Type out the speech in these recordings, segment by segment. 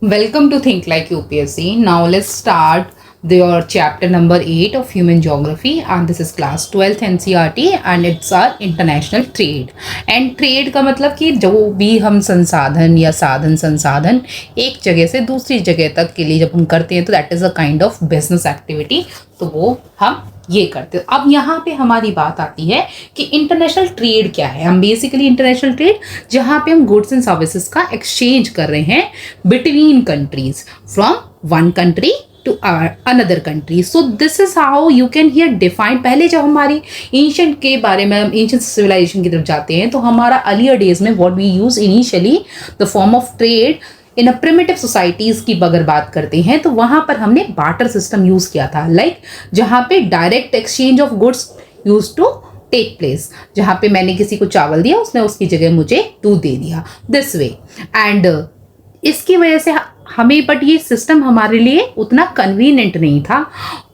Welcome to Think Like UPSC. Now let's start your chapter number 8 of Human Geography, and this is class 12th NCERT and it's our international trade. And trade का मतलब कि जो भी हम संसाधन या साधन संसाधन एक जगह से दूसरी जगह तक के लिए जब हम करते हैं तो that is a kind of business activity, तो वो हम ये करते हैं। अब यहाँ पे हमारी बात आती है कि इंटरनेशनल ट्रेड क्या है। हम बेसिकली इंटरनेशनल ट्रेड जहाँ पे हम गुड्स एंड सर्विसेज का एक्सचेंज कर रहे हैं between countries from one country to another country. So this is how you can here define. पहले जब हमारी एंशियंट के बारे में, हम एंशियंट सिविलाइजेशन की तरफ जाते हैं, तो हमारा अर्लियर डेज में what we use initially the form of trade in a primitive societies की अगर बात करते हैं तो वहाँ पर हमने बार्टर सिस्टम यूज़ किया था। लाइक जहाँ पे direct exchange of goods use to take place, जहाँ पे मैंने किसी को चावल दिया, उसने उसकी जगह मुझे दूध दे दिया, दिस वे। एंड इसकी वजह से हमें, बट ये सिस्टम हमारे लिए उतना कन्वीनियंट नहीं था।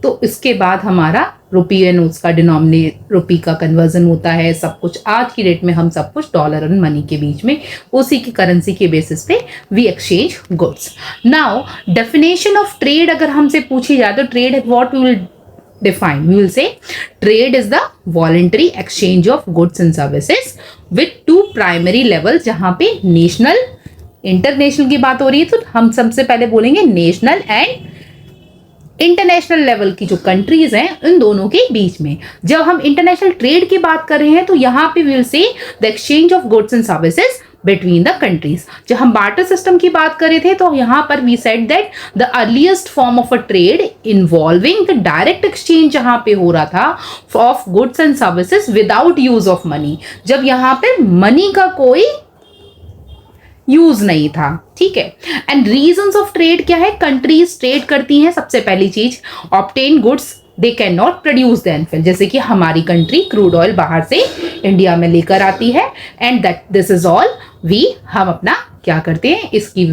तो इसके बाद हमारा रुपी एंड उसका डिनोमिनेट रुपी का कन्वर्जन होता है, सब कुछ आज की डेट में हम सब कुछ डॉलर एंड मनी के बीच में उसी की करेंसी के बेसिस पे we exchange goods. Now definition of trade अगर हमसे पूछी जाए तो trade what we will define, we will say trade is the voluntary exchange of goods and services with two primary levels। जहाँ पे नेशनल इंटरनेशनल की बात हो रही है तो हम सबसे पहले बोलेंगे नेशनल एंड इंटरनेशनल लेवल की जो कंट्रीज हैं उन दोनों के बीच में। जब हम इंटरनेशनल ट्रेड की बात कर रहे हैं तो यहाँ पे we will say the exchange of goods and services between the countries. जब हम बार्टर सिस्टम की बात कर रहे थे तो यहाँ पर we said that the earliest form of a trade involving the direct exchange जहाँ पे हो रहा था of goods and services without use of money, जब यहाँ पे मनी का कोई यूज नहीं था। ठीक है। एंड रीजंस ऑफ ट्रेड क्या है? कंट्रीज ट्रेड करती हैं, सबसे पहली चीज obtain goods they can not produce then फिर, जैसे कि हमारी कंट्री क्रूड ऑयल बाहर से इंडिया में लेकर आती है and that this is all we, हम अपना क्या करते हैं, इसकी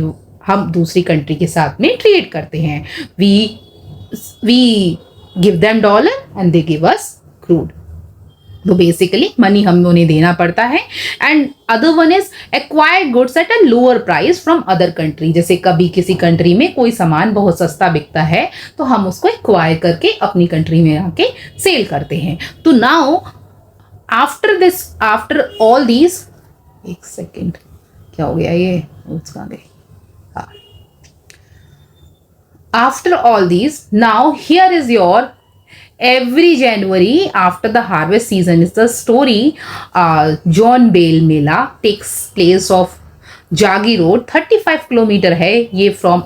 हम दूसरी कंट्री के साथ में ट्रेड करते हैं। We give them dollar and they give us crude, तो बेसिकली मनी हमें उन्हें देना पड़ता है। And other one is acquired goods at a lower price from other country, जैसे कभी किसी कंट्री में कोई सामान बहुत सस्ता बिकता है तो हम उसको एक्वायर करके अपनी कंट्री में आके सेल करते हैं। तो now after this, after all these, एक सेकेंड क्या हो गया ये उसका गए, हाँ, after all these now here is your every January after the harvest season is the story। John Bale Mela takes place of Jagi Road, 35 kilometre है ये from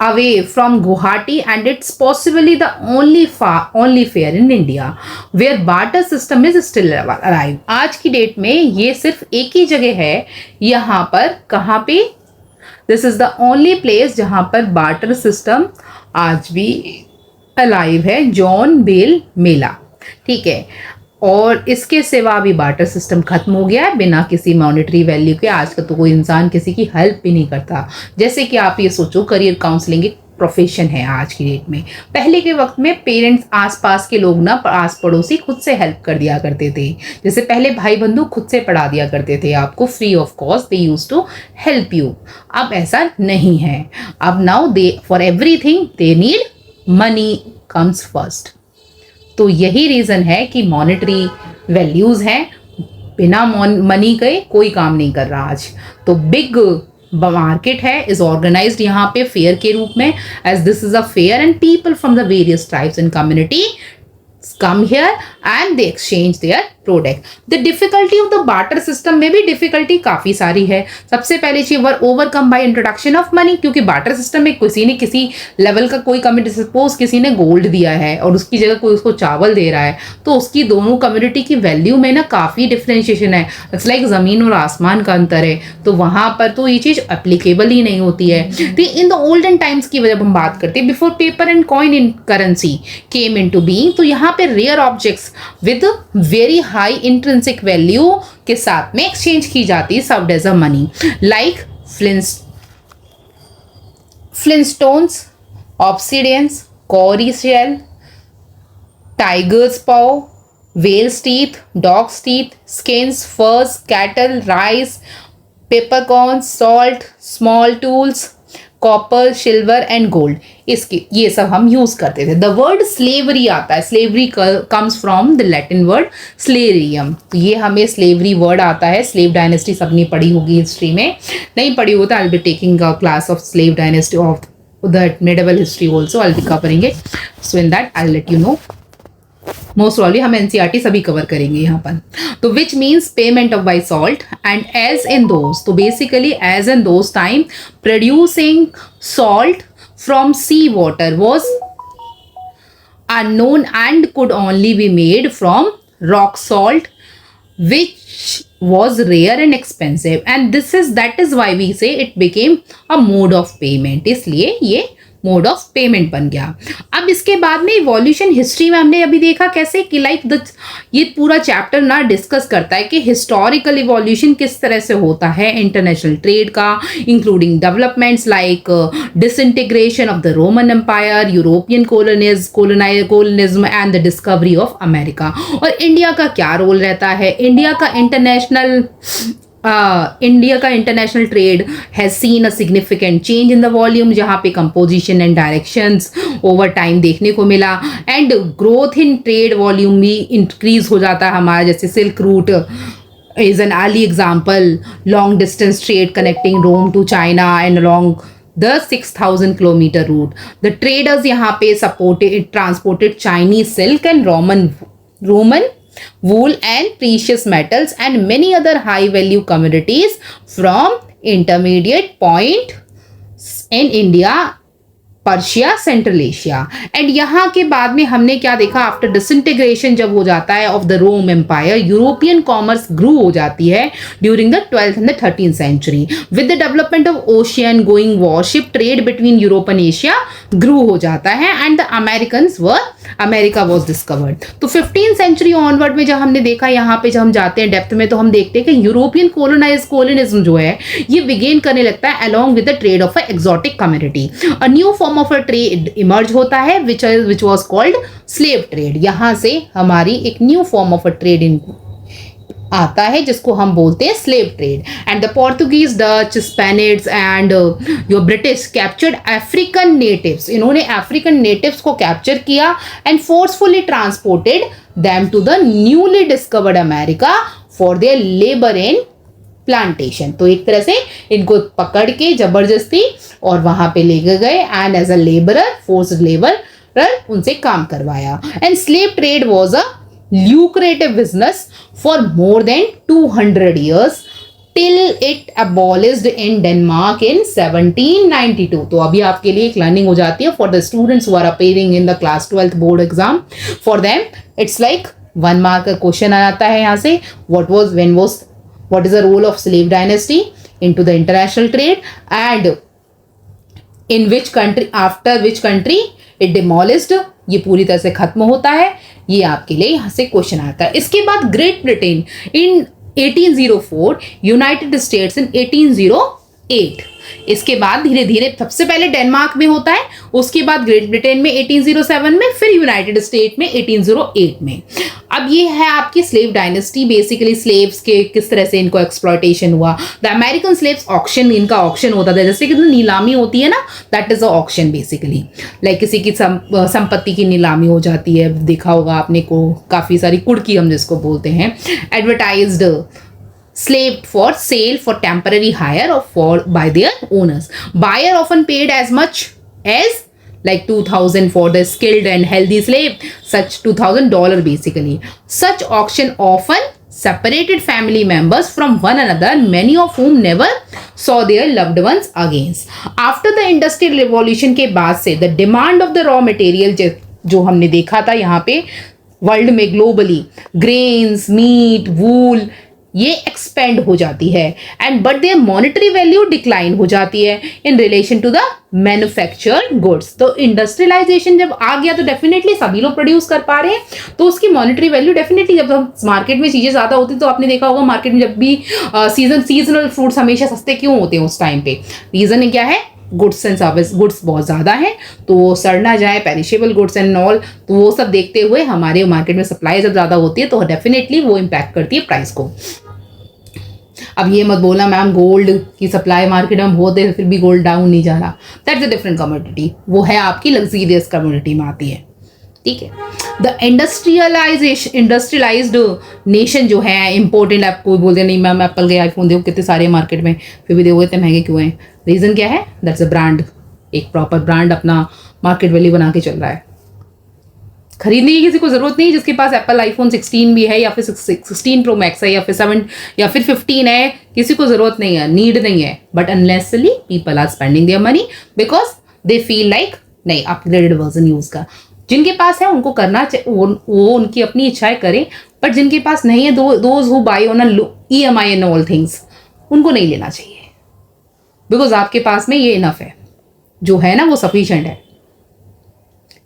away from Guwahati, and it's possibly the only fair in India where barter system is still alive। आज की date में ये सिर्फ एक ही जगह है, यहाँ पर कहाँ पे, this is the only place जहाँ पर बार्टर सिस्टम आज भी अलाइव है, जॉन बेल मेला। ठीक है। और इसके सिवा भी बार्टर सिस्टम खत्म हो गया है बिना किसी मॉनेटरी वैल्यू के। आज का तो कोई इंसान किसी की हेल्प भी नहीं करता। जैसे कि आप ये सोचो, करियर काउंसलिंग एक प्रोफेशन है आज की डेट में। पहले के वक्त में पेरेंट्स, आसपास के लोग ना, आस पड़ोसी खुद से हेल्प कर दिया करते थे। जैसे पहले भाई बंधु खुद से पढ़ा दिया करते थे आपको free of cost, they use to help you. अब ऐसा नहीं है। अब now they for everything they need money comes first. तो यही रीज़न है कि मॉनेटरी वैल्यूज़ हैं, बिना मनी के कोई काम नहीं कर रहा आज। तो बिग मार्केट है, इज ऑर्गेनाइज्ड यहाँ पे फेयर के रूप में, as this is a fair and people from the various tribes and community come here and they exchange their product। the difficulty of the barter system में भी difficulty काफ़ी सारी है। सबसे पहले चीज were overcome by introduction of money, क्योंकि barter system में किसी ने किसी लेवल का कोई कम्युनिटी, सपोज किसी ने गोल्ड दिया है और उसकी जगह कोई उसको चावल दे रहा है, तो उसकी दोनों कम्युनिटी की वैल्यू में ना काफ़ी डिफ्रेंशिएशन है। इट्स लाइक ज़मीन और आसमान का अंतर है। तो वहाँ पर तो ये चीज़ एप्लीकेबल ही नहीं होती है। तो इन द ओल्डन टाइम्स की जब हम बात करते हैं, before paper and coin in currency came in to being, तो यहाँ पे rare objects with very high intrinsic value के साथ में एक्सचेंज की जाती है, served as a money, like flintstones, obsidians, cowrie shell, tiger's paw, whale's teeth, dog's teeth, skins, furs, cattle, rice, peppercorn, salt, small tools, copper, silver and gold, इसके ये सब हम यूज करते थे। द वर्ड स्लेवरी आता है, slavery comes from the Latin word salarium, तो ये हमें स्लेवरी वर्ड आता है। स्लेव डायनेस्टी सबने पढ़ी होगी हिस्ट्री में, नहीं पढ़ी हो तो I will be taking a class of slave dynasty of the medieval history also, I'll be covering it, so in that I'll let you know. Most probably हम एनसीईआरटी सभी कवर करेंगे यहाँ पर। तो which means payment of by salt and as in those, तो basically as in those time producing salt from sea water was unknown and could only be made from rock salt, which was rare and expensive, and that is why we say it became a mode of payment, इसलिए ये mode of payment बन गया। अब इसके बाद में evolution history में हमने अभी देखा कैसे कि ये पूरा चैप्टर ना डिस्कस करता है कि हिस्टोरिकल इवोल्यूशन किस तरह से होता है इंटरनेशनल ट्रेड का, including developments like disintegration of the Roman empire, European colonialism and the discovery of America. और इंडिया का क्या रोल रहता है, इंडिया का international trade has seen a significant change in the volume, जहाँ पे composition and directions over time देखने को मिला, and growth in trade volume भी इंक्रीज हो जाता है हमारा। जैसे silk route is an early example, long distance trade connecting Rome to China and along the 6,000 kilometer route. The traders यहाँ पे transported Chinese silk and Roman wool and precious metals and many other high value commodities from intermediate point in India, Persia, central Asia. And यहाँ के बाद में हमने क्या देखा, after disintegration जब हो जाता है of the Rome empire, European commerce grew हो जाती है during the 12th and the 13th century. With the development of ocean going warship, trade between Europe and Asia grew हो जाता है and the America was discovered. तो 15th century onward में जब हमने देखा, यहाँ पे जब हम जाते हैं डेप्थ में तो हम देखते हैं कि यूरोपियन कोलोनिज्म जो है ये बिगेन करने लगता है along with the trade of a exotic community. A new form of a trade emerge होता है which was called slave trade. यहाँ से हमारी एक new form of a trade आता है जिसको हम बोलते हैं slave trade. And the Portuguese, Dutch, Spanish and your British captured African natives, इन्होंने अफ्रीकन नेटिव्स को कैप्चर किया and forcefully transported them to the newly discovered America for their labour in plantation. तो एक तरह से इनको पकड़ के जबरदस्ती और वहां पे लेके गए and as a labourer, forced labourer, उनसे काम करवाया। And slave trade was a lucrative business for more than 200 years till it abolished in Denmark in 1792. तो अभी आपके लिए एक लर्निंग हो जाती है for the students who are appearing in the class 12th board exam. For them it's like 1 mark का question आ जाता है यहाँ से, what is the role of slave dynasty into the international trade and in which country, after which country it demolished, ये पूरी तरह से खत्म होता है। ये आपके लिए यहाँ से क्वेश्चन आता है। इसके बाद great Britain in 1804, United states in 1808। इसके बाद धीरे धीरे सबसे पहले डेनमार्क में होता है, उसके बाद ग्रेट ब्रिटेन में 1807 में, फिर यूनाइटेड स्टेट में 1808 में। अब ये है आपकी स्लेव डायनेस्टी, बेसिकली स्लेव्स के किस तरह से इनको एक्सप्लॉयटेशन हुआ। द अमेरिकन स्लेव्स ऑक्शन, इनका ऑक्शन होता था, जैसे कि नीलामी होती है ना, that is a auction basically, like किसी की संपत्ति की नीलामी हो जाती है, देखा होगा आपने को, काफी सारी कुड़की हम जिसको बोलते हैं, advertised slave for sale for temporary hire or for by their owners. Buyer often paid as much as like 2,000 for the skilled and healthy slave, such $2,000 basically. Such auction often separated family members from one another, many of whom never saw their loved ones again. After the industrial revolution के बाद से the demand of the raw material जो हमने देखा था यहाँ पे world में ग्लोबली, ग्रेन्स, मीट, वूल, ये एक्सपेंड हो जाती है and but their monetary value decline हो जाती है in relation to the manufactured goods. तो इंडस्ट्रियलाइजेशन जब आ गया तो डेफिनेटली सभी लोग प्रोड्यूस कर पा रहे हैं, तो उसकी मॉनेटरी वैल्यू डेफिनेटली, जब हम मार्केट में चीज़ें ज़्यादा होती तो आपने देखा होगा मार्केट में जब भी सीजनल फ्रूट्स हमेशा सस्ते क्यों होते हैं उस टाइम पे, रीज़न क्या है, गुड्स एंड सर्विस, गुड्स बहुत ज़्यादा हैं तो वो सड़ ना जाए, पेरिशेबल गुड्स एंड ऑल, तो वो सब देखते हुए हमारे मार्केट में सप्लाई जब ज़्यादा होती है तो डेफिनेटली वो इम्पैक्ट करती है प्राइस को। अब ये मत बोलना मैम गोल्ड की सप्लाई मार्केट में बहुत है फिर भी गोल्ड डाउन नहीं जा रहा, दैट्स अ डिफरेंट कमोडिटी, वो है आपकी लग्जरियस कमोडिटी में आती है, ठीक है। द इंडस्ट्रियलाइज्ड नेशन जो है इम्पोर्टेंट, आपको बोलते नहीं मैम एप्पल के आईफोन देखो कितने सारे मार्केट में, फिर भी देखो इतने महंगे क्यों हैं, रीज़न क्या है, दैट्स अ ब्रांड, एक प्रॉपर ब्रांड अपना मार्केट वैल्यू बना के चल रहा है। खरीदने की किसी को जरूरत नहीं, जिसके पास एप्पल आईफोन 16 भी है या फिर 16 प्रो मैक्स है या फिर 7 या फिर 15 है, किसी को जरूरत नहीं है, नीड नहीं है, but unnecessarily people are spending their money because they feel like नहीं अपग्रेडेड वर्जन यूज का। जिनके पास है उनको करना वो उनकी अपनी इच्छाएं करें, बट जिनके पास नहीं है those who buy on EMI and all things, उनको नहीं लेना चाहिए, बिकॉज आपके पास में ये इनफ है, जो है ना वो सफिशिएंट है।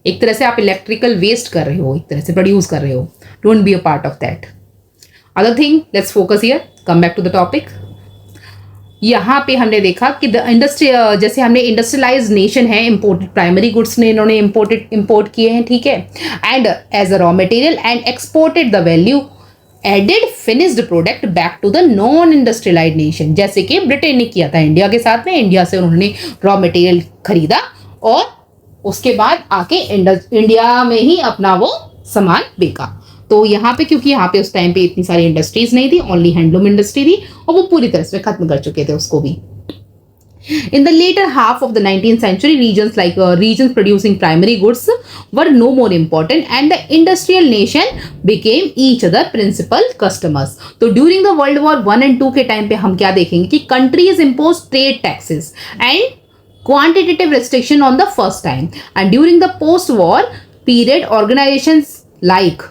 एक तरह से आप इलेक्ट्रिकल वेस्ट कर रहे हो, एक तरह से प्रोड्यूस कर रहे हो, don't be a part of that. Other thing, let's focus here, come back to the topic. यहाँ पे हमने देखा कि द इंडस्ट्री, जैसे हमने इंडस्ट्रियलाइज्ड नेशन है, इंपोर्टेड प्राइमरी गुड्स ने इन्होंने इंपोर्ट किए हैं, ठीक है, and as a raw material and exported the value added finished product back to the non industrialised nation, जैसे कि ब्रिटेन ने किया था इंडिया के साथ में, इंडिया से उन्होंने रॉ मटेरियल खरीदा और उसके बाद आके इंडिया में ही अपना वो सामान बेचा। तो यहाँ पे क्योंकि यहाँ पे उस टाइम पे इतनी सारी इंडस्ट्रीज नहीं थी, ओनली हैंडलूम इंडस्ट्री थी और वो पूरी तरह से खत्म कर चुके थे उसको भी। In the later half of the 19th century, regions producing primary goods were no more important, and the industrial nation became each other principal customers. तो during the World War I and II के time पे हम क्या देखेंगे कि countries imposed trade taxes and quantitative restriction on the first time, and during the post-war period, organizations like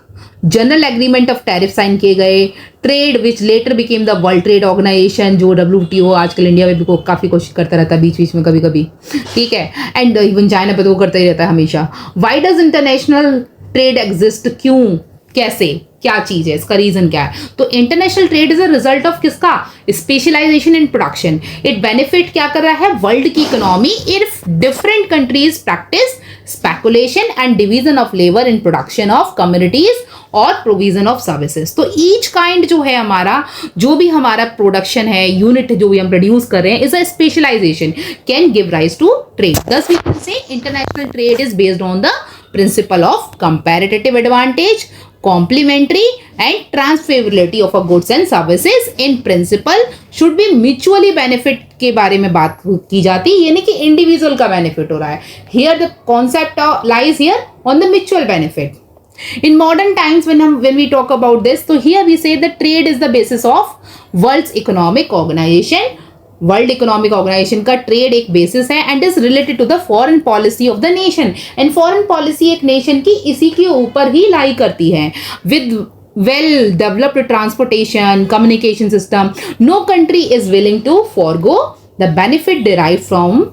general agreement of tariff sign किए गए, trade which later became the world trade organization, जो WTO आजकल India में भी काफ़ी कोशिश करता रहता है बीच बीच में कभी कभी, ठीक है, एंड इवन चाइना पे तो वो करता ही रहता है हमेशा। Why does international trade exist, क्यों, कैसे, क्या चीज़ है, इसका रीजन क्या है? तो international trade is a result of किसका, specialisation in production. It benefit क्या कर रहा है, वर्ल्ड की economy if different countries practise speculation and division of labour in production of communities और प्रोविजन ऑफ सर्विसेज। तो ईच काइंड जो है हमारा, जो भी हमारा प्रोडक्शन है, यूनिट जो भी हम प्रोड्यूस कर रहे हैं, is a specialisation can give rise to trade. Thus we can say international trade is based on the principle of comparative advantage, complementary and transferability of a goods and services. In principle should be mutually benefit के बारे में बात की जाती है, यानी कि individual का बेनिफिट हो रहा है। Here the concept lies here on the mutual benefit. In modern times, when we talk about this, so here we say that trade is the basis of World's Economic Organization. World economic organization का trade एक basis है and is related to the foreign policy of the nation. And foreign policy एक nation की इसी के ऊपर ही lie करती है। With well developed transportation communication system, no country is willing to forgo the benefit derive from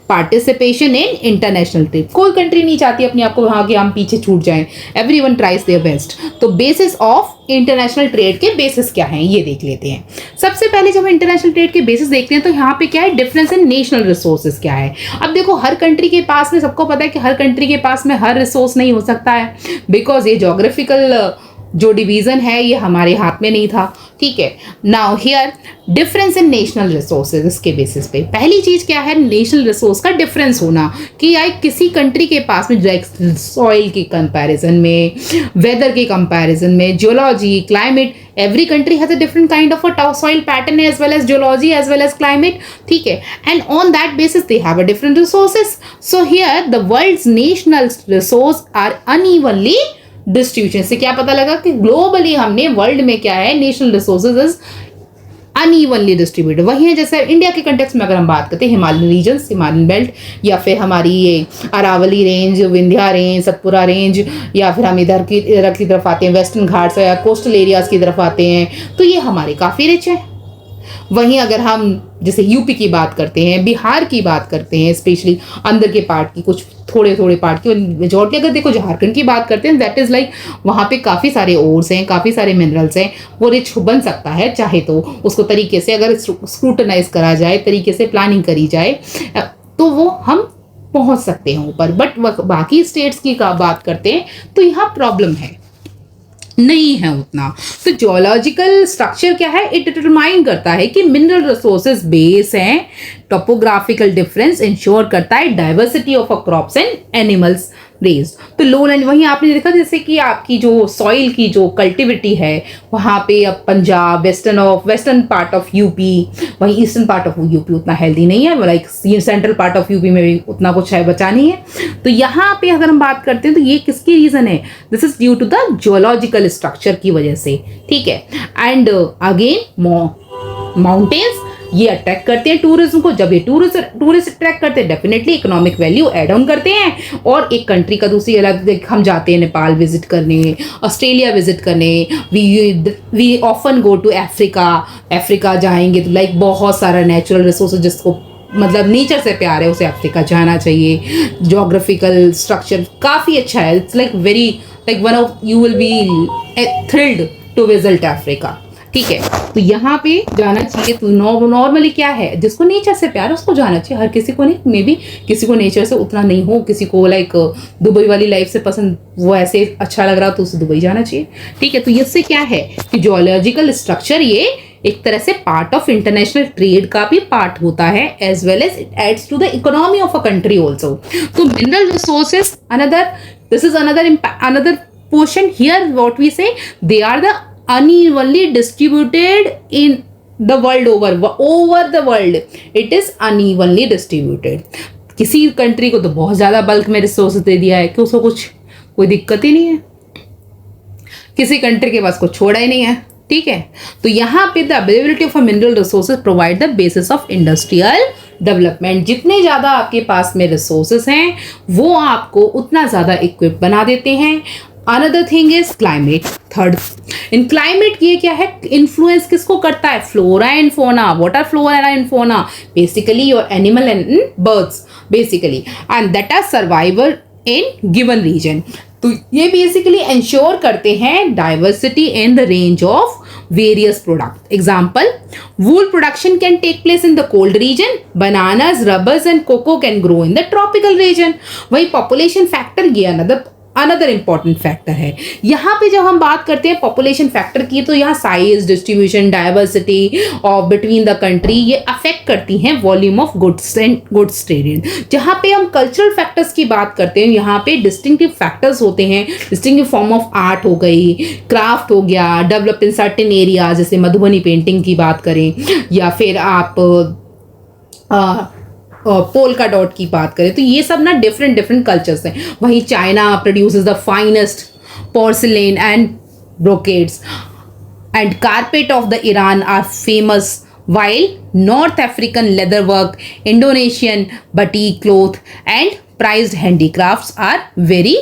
participation in international trade. कोई country नहीं चाहती अपने आप को वहाँ के हम पीछे छूट जाएं, एवरीवन ट्राइज देयर बेस्ट। तो बेसिस ऑफ इंटरनेशनल ट्रेड के बेसिस क्या हैं ये देख लेते हैं। सबसे पहले जब हम इंटरनेशनल ट्रेड के बेसिस देखते हैं तो यहाँ पे क्या है, डिफरेंस इन नेशनल रिसोर्सेज क्या है। अब देखो हर कंट्री के पास में, सबको पता है कि हर कंट्री के पास में हर रिसोर्स नहीं हो सकता है, बिकॉज ये जोग्राफिकल जो डिवीजन है ये हमारे हाथ में नहीं था, ठीक है। Now here difference in national resources, इसके बेसिस पे पहली चीज क्या है, नेशनल रिसोर्स का डिफरेंस होना, कि यार किसी कंट्री के पास में सॉइल के कंपैरिजन में, वेदर के कंपैरिजन में, geology, climate, every country has a different kind of a soil pattern as well as geology as well as climate, ठीक है, and on that basis they have a different resources. So here the world's national resource are unevenly distribution से क्या पता लगा कि globally हमने world में क्या है, national resources is unevenly distributed. वही है जैसे इंडिया के कंटेक्स्ट में अगर हम बात करते हैं, हिमालयन रीजन्स, हिमालयन बेल्ट, या फिर हमारी ये Aravalli range, Vindhya range, Satpura range, या फिर हम इधर की तरफ आते हैं वेस्टर्न घाट्स या कोस्टल एरियाज की तरफ आते हैं, तो ये हमारे काफ़ी रिच है। वहीं अगर हम जैसे यूपी की बात करते हैं, बिहार की बात करते हैं, स्पेशली अंदर के पार्ट की, कुछ थोड़े थोड़े पार्ट की, मेजॉरिटी अगर देखो झारखंड की बात करते हैं, दैट इज़ लाइक वहाँ पे काफ़ी सारे ओर्स हैं, काफ़ी सारे मिनरल्स हैं, वो रिच बन सकता है चाहे तो उसको तरीके से अगर स्क्रूटनाइज करा जाए, तरीके से प्लानिंग करी जाए तो वो हम पहुँच सकते हैं ऊपर। बट बाकी स्टेट्स की बात करते हैं तो यहाँ प्रॉब्लम है। नहीं है उतना। तो जियोलॉजिकल स्ट्रक्चर क्या है, इट डिटरमाइन करता है कि मिनरल रिसोर्सेज बेस हैं, टोपोग्राफिकल डिफरेंस इंश्योर करता है diversity of a crops and animals raised. तो लोलैंड, वहीं आपने देखा जैसे कि आपकी जो सॉइल की जो कल्टिविटी है वहाँ पे अब Punjab, western part of UP, वहीं ईस्टर्न पार्ट ऑफ यूपी उतना हेल्दी नहीं है, like central part of UP में भी उतना कुछ है बचा नहीं है। तो यहाँ पे अगर हम बात करते हैं तो ये किसकी रीजन है, this is due to the geological structure की वजह से, ठीक है। एंड अगेन माउंटेन्स ये अट्रैक्ट करते हैं टूरिज्म को। जब ये टूरिस्ट अट्रैक्ट करते हैं definitely economic value add on करते हैं, और एक कंट्री का दूसरी अलग, हम जाते हैं नेपाल विजिट करने, ऑस्ट्रेलिया विजिट करने, we often go to Africa जाएंगे तो लाइक बहुत सारा नेचुरल रिसोर्स जिसको मतलब नेचर से प्यार है उसे अफ्रीका जाना चाहिए। जोग्राफिकल स्ट्रक्चर काफ़ी अच्छा है, it's like very like one of you will be thrilled to visit Africa, ठीक है। तो यहाँ पे जाना चाहिए। तो नॉर्मली क्या है, जिसको नेचर से प्यार है उसको जाना चाहिए, हर किसी को नहीं, मे बी किसी को नेचर से उतना नहीं हो, किसी को लाइक दुबई वाली लाइफ से पसंद, वो ऐसे अच्छा लग रहा तो उसे दुबई जाना चाहिए, ठीक है। तो इससे क्या है कि जियोलॉजिकल स्ट्रक्चर ये एक तरह से पार्ट ऑफ इंटरनेशनल ट्रेड का भी पार्ट होता है, as well as it aids to the economy of a country also. तो mineral resources this is another portion here, what we say, they are the unevenly distributed in the world, over the world it is unevenly distributed। किसी country को तो बहुत ज़्यादा bulk में resource दे दिया है कि उसको कोई दिक्कत ही नहीं है, किसी कंट्री के पास कुछ छोड़ा ही नहीं है, ठीक है। तो यहाँ पे the availability of mineral resources provide the basis of industrial development. जितने ज़्यादा आपके पास में रिसोर्सेज हैं वो आपको उतना ज़्यादा इक्विप बना देते हैं। Another thing is climate, third in climate ये क्या है, इन्फ्लुएंस किसको करता है, flora and fauna. What are flora and fauna, basically your animal and birds basically, and that are survivor in given region. तो ये बेसिकली इंश्योर करते हैं diversity in the range of various product। Example, wool production can take place in the cold region, bananas, rubbers and cocoa can grow in the tropical region। वही population factor ये another important factor है। यहाँ पे जब हम बात करते हैं पॉपुलेशन फैक्टर की, तो यहाँ साइज, डिस्ट्रीब्यूशन, डाइवर्सिटी और बिटवीन द कंट्री ये अफेक्ट करती हैं volume of goods and goods traded. जहाँ पे हम कल्चरल फैक्टर्स की बात करते हैं, यहाँ पे डिस्टिंक्टिव फैक्टर्स होते हैं, डिस्टिंक्टिव फॉर्म ऑफ आर्ट हो गई, क्राफ्ट हो गया, डेवलप इन सर्टेन एरिया, जैसे मधुबनी पेंटिंग की बात करें, या फिर आप पोल्का डॉट की बात करें, तो ये सब ना डिफरेंट कल्चर्स हैं। वहीं China produces the finest porcelain and brocades and carpet of the Iran are famous, while North African leather work, Indonesian batik cloth and prized handicrafts are very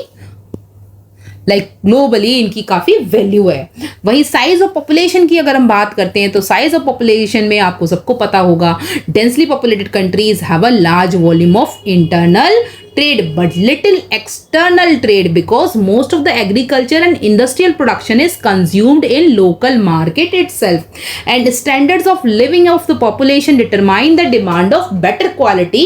globally इनकी काफ़ी वैल्यू है। वही size of population की अगर हम बात करते हैं, तो साइज ऑफ पॉपुलेशन में आपको सबको पता होगा, densely populated countries have a large volume of internal trade but little external trade, because most of the agriculture and industrial production is consumed in local market itself, and standards of living of the population determine the demand of better quality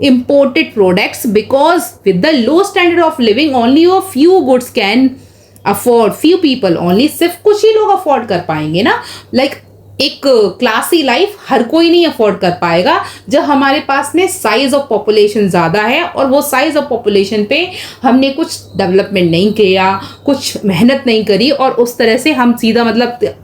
imported products, because with the low standard of living only a few goods can afford, few people only, सिर्फ कुछ ही लोग afford कर पाएंगे ना, एक classy life हर कोई नहीं afford कर पाएगा। जब हमारे पास में साइज ऑफ पॉपुलेशन ज़्यादा है और वो साइज ऑफ पॉपुलेशन पे हमने कुछ डेवलपमेंट नहीं किया, कुछ मेहनत नहीं करी, और उस तरह से हम सीधा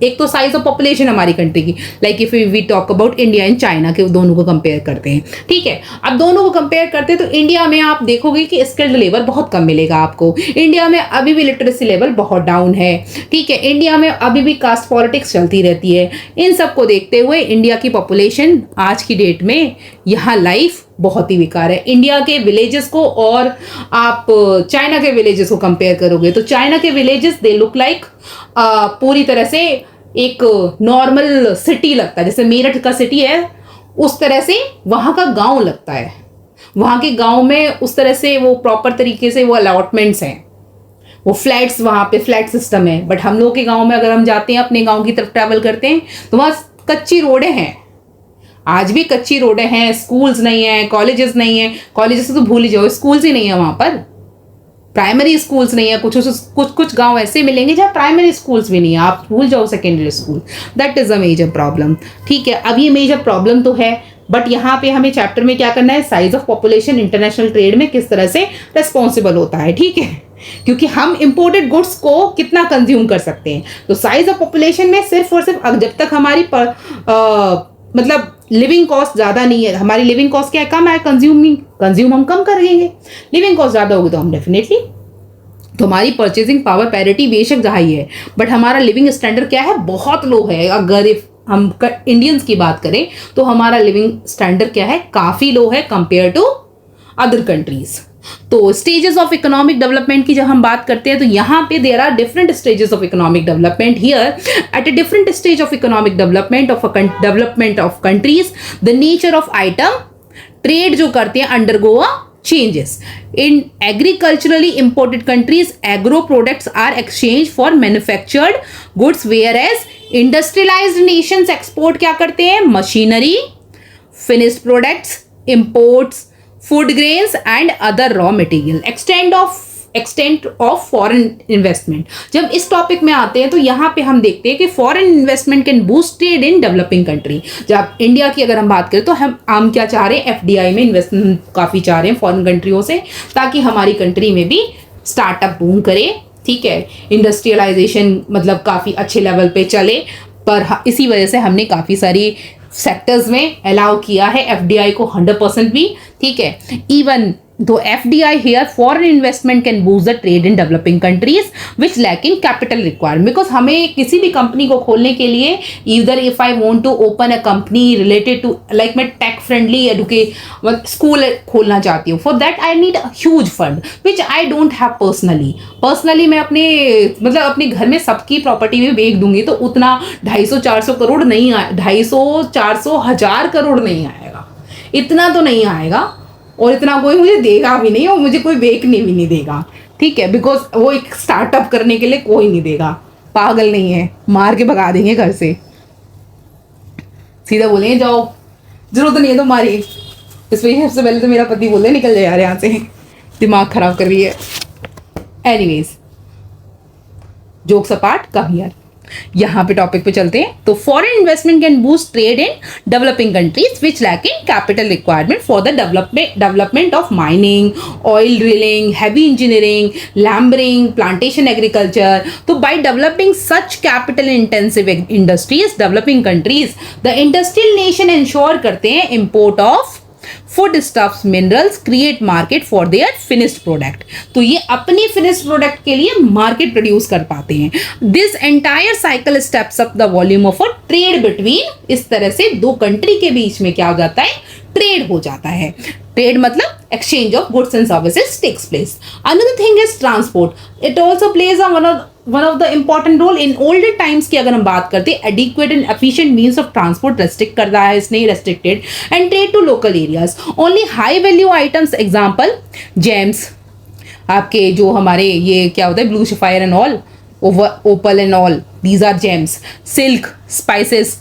एक तो साइज ऑफ पॉपुलेशन हमारी कंट्री की, like if we talk about India and China के, दोनों को कंपेयर करते हैं, ठीक है। अब दोनों को कंपेयर करते हैं तो इंडिया में आप देखोगे कि स्किल्ड लेबर बहुत कम मिलेगा आपको। इंडिया में अभी भी लिटरेसी लेवल बहुत डाउन है, ठीक है। इंडिया में अभी भी कास्ट पॉलिटिक्स चलती रहती है। इन सबको देखते हुए इंडिया की पॉपुलेशन आज की डेट में यहाँ लाइफ बहुत ही बेकार है। इंडिया के विलेजेस को और आप चाइना के विलेजेस को कंपेयर करोगे तो चाइना के विलेजेस दे लुक लाइक पूरी तरह से एक नॉर्मल सिटी लगता है, जैसे मेरठ का सिटी है उस तरह से वहाँ का गांव लगता है। वहाँ के गांव में उस तरह से वो प्रॉपर तरीके से वो अलॉटमेंट्स हैं, वो फ्लैट्स, वहाँ पे फ्लैट सिस्टम है। बट हम लोग के गांव में अगर हम जाते हैं, अपने गांव की तरफ ट्रैवल करते हैं, तो वहाँ कच्ची रोडें हैं, आज भी कच्ची रोडें हैं, स्कूल्स नहीं है, कॉलेजेस नहीं है। कॉलेजेस तो भूल ही जाओ, स्कूल्स ही नहीं है वहाँ पर, प्राइमरी स्कूल्स नहीं है, कुछ कुछ गांव ऐसे मिलेंगे जहाँ प्राइमरी स्कूल्स भी नहीं है, आप भूल जाओ secondary school. That is a major problem. ठीक है, अब ये मेजर प्रॉब्लम तो है, बट यहाँ पे हमें चैप्टर में क्या करना है, size of population international trade में किस तरह से रेस्पॉन्सिबल होता है। ठीक है, क्योंकि हम इंपोर्टेड गुड्स को कितना कंज्यूम कर सकते हैं, तो साइज ऑफ पॉपुलेशन में सिर्फ और सिर्फ जब तक हमारी मतलब लिविंग कॉस्ट ज़्यादा नहीं है, हमारी लिविंग कॉस्ट क्या है, कम है, कंज्यूम हम कम कर लेंगे। लिविंग कॉस्ट ज़्यादा होगी तो हम डेफिनेटली, तो हमारी परचेजिंग पावर पैरिटी बेशक हाई है, बट हमारा लिविंग स्टैंडर्ड क्या है, बहुत लो है। अगर इफ हम इंडियंस की बात करें तो हमारा लिविंग स्टैंडर्ड क्या है, काफ़ी लो है कंपेयर टू अदर कंट्रीज। तो स्टेजेस ऑफ इकोनॉमिक डेवलपमेंट की जब हम बात करते हैं तो यहाँ पे there are different stages of economic development here. At a different stage of economic development of countries, the nature of item trade जो करते हैं undergo a changes. In agriculturally imported countries, agro products are exchanged for manufactured goods, whereas industrialized nations export क्या करते हैं, machinery, finished products, imports, food grains and other raw material. Extent of foreign investment, जब इस topic में आते हैं तो यहाँ पे हम देखते हैं कि foreign investment can boost trade in developing country. जब इंडिया की अगर हम बात करें तो हम क्या चाह रहे हैं, एफडीआई में इन्वेस्टमेंट काफ़ी चाह रहे हैं फॉरेन कंट्रियों से, ताकि हमारी कंट्री में भी स्टार्टअप बूम करे। ठीक है, इंडस्ट्रियलाइजेशन मतलब काफ़ी अच्छे लेवल पे चले, पर इसी वजह से हमने काफ़ी सारी सेक्टर्स में अलाउ किया है एफडीआई को 100% भी। ठीक है, even though FDI here, foreign investment can boost the trade in developing countries which lacking capital requirement, because हमें किसी भी कंपनी को खोलने के लिए either if I want to open a company related to like मैं tech friendly स्कूल खोलना चाहती हूँ, for that I need a huge fund which I don't have personally मैं अपने मतलब अपने घर में सबकी प्रॉपर्टी में बेच दूंगी तो उतना 250-400 करोड़ नहीं आए, 250-400 हजार करोड़ नहीं आएगा, इतना तो नहीं आएगा, और इतना कोई मुझे देगा भी नहीं और मुझे कोई बेचने भी नहीं देगा। ठीक है, बिकॉज वो एक स्टार्टअप करने के लिए कोई नहीं देगा, पागल नहीं है, मार के भगा देंगे घर से, सीधा बोलेंगे जाओ, जरूरत नहीं है तुम्हारी। इस वजह सबसे पहले तो मेरा पति बोले निकल जाए यार यहाँ से, दिमाग खराब कर रही है। एनीवेज, जोक्स अपार्ट, कम यार, यहाँ पे टॉपिक पे चलते हैं। तो foreign investment can boost trade in developing countries which lack in capital requirement for the development of mining, oil drilling, heavy engineering, lumbering, plantation agriculture. तो by developing such capital intensive industries, developing countries, the industrial nation ensure करते हैं import of food stuffs, minerals, create market for their finished product. तो ये अपनी finished product के लिए market produce कर पाते हैं। This entire cycle steps up the volume of a trade between, इस तरह से दो कंट्री के बीच में क्या हो जाता है, ट्रेड हो जाता है। ट्रेड मतलब exchange of goods and services takes place. Another thing is transport, it also plays one of the important role in older times की अगर हम बात करते हैं। Adequate and efficient means of transport restrict कर रहा है इसने, restricted and trade to local areas only high value items, example gems, आपके जो हमारे ये क्या होता है blue sapphire and all, opal and all, these are gems, silk, spices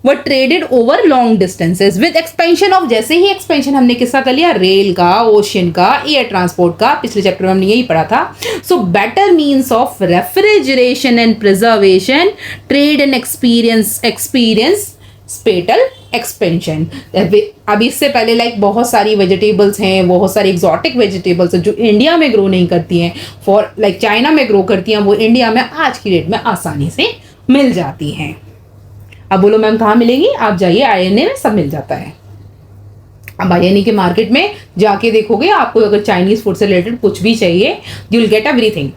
were traded over long distances with expansion of, जैसे ही expansion हमने किसका कर लिया, रेल का, ओशियन का, एयर ट्रांसपोर्ट का, पिछले चैप्टर में हमने यही पढ़ा था। So better means of refrigeration and preservation, trade and experience spatial expansion. अभी इससे पहले लाइक बहुत सारी वेजिटेबल्स हैं, बहुत सारी एग्जॉटिक वेजिटेबल्स हैं जो इंडिया में ग्रो नहीं करती हैं, फॉर लाइक चाइना में ग्रो करती हैं, वो इंडिया में आज की डेट में आसानी से मिल जाती हैं। अब बोलो मैम कहाँ मिलेगी, आप जाइए आईएनए में, सब मिल जाता है। अब आईएनए के मार्केट में जाके देखोगे, आपको अगर चाइनीज फूड से रिलेटेड कुछ भी चाहिए, यू विल गेट एवरीथिंग।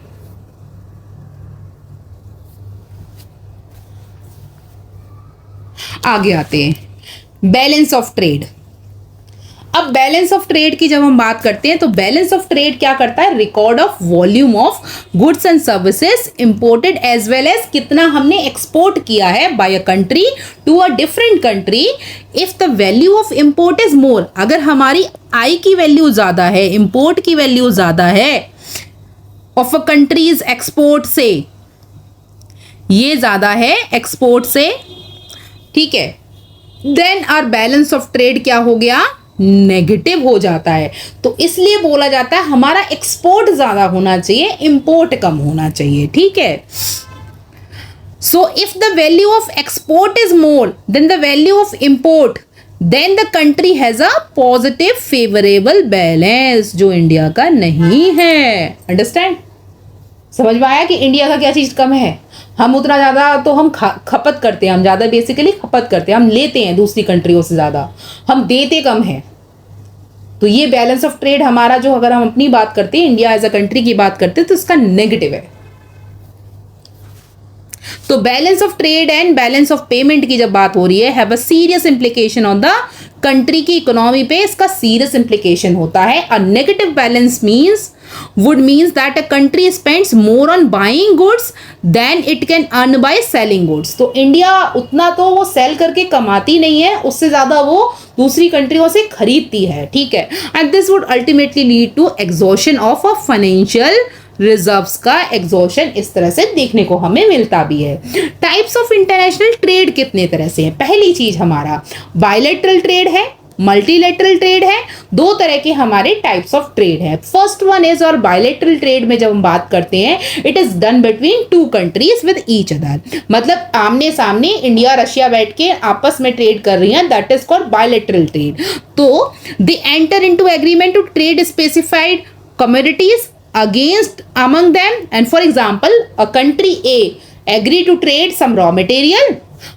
आगे आते हैं, बैलेंस ऑफ ट्रेड। अब बैलेंस ऑफ ट्रेड की जब हम बात करते हैं तो बैलेंस ऑफ ट्रेड क्या करता है, record of volume of goods and services imported as well as कितना हमने एक्सपोर्ट किया है by a country to a different country. If the value of import is more, अगर हमारी आई की वैल्यू ज्यादा है, इंपोर्ट की वैल्यू ज्यादा है ऑफ अ कंट्रीज एक्सपोर्ट से, ये ज्यादा है एक्सपोर्ट से, ठीक है, then our balance of trade क्या हो गया, नेगेटिव हो जाता है। तो इसलिए बोला जाता है हमारा एक्सपोर्ट ज्यादा होना चाहिए, इंपोर्ट कम होना चाहिए। ठीक है, so if the value of export is more than the value of import, then the country has a positive favorable balance, जो इंडिया का नहीं है। अंडरस्टैंड, समझ में आया कि इंडिया का क्या चीज कम है? हम उतना ज्यादा तो हम खपत करते हैं, हम ज्यादा बेसिकली खपत करते हैं, हम लेते हैं दूसरी कंट्रियों से ज्यादा, हम देते कम है। तो ये बैलेंस ऑफ ट्रेड हमारा जो, अगर हम अपनी बात करते हैं, इंडिया एज अ कंट्री की बात करते हैं, तो इसका नेगेटिव है। तो balance of trade and balance of payment की जब बात हो रही है, have a serious implication on the country की इकोनॉमी पे, इसका सीरियस इंप्लीकेशन होता है। A negative balance means would means that a country spends more on buying goods than it can earn by selling goods। तो India उतना तो वो cell करके कमाती नहीं है, उससे ज्यादा वो दूसरी कंट्रियों से खरीदती है। ठीक है, and this would ultimately lead to exhaustion of a financial reserves का एग्जॉशन इस तरह से देखने को हमें मिलता भी है। टाइप्स ऑफ इंटरनेशनल ट्रेड कितने तरह से है? पहली चीज हमारा बायलैटरल ट्रेड है, मल्टीलेटरल ट्रेड है। दो तरह के हमारे टाइप्स ऑफ ट्रेड है। फर्स्ट वन इज, और बायलैटरल ट्रेड में जब हम बात करते हैं, it is done between two countries with each other, मतलब आमने सामने इंडिया रशिया बैठ के आपस में ट्रेड कर रही हैं, that is called bilateral trade. तो they enter into agreement to trade specified commodities against among them, and for example a country A agree to trade some raw material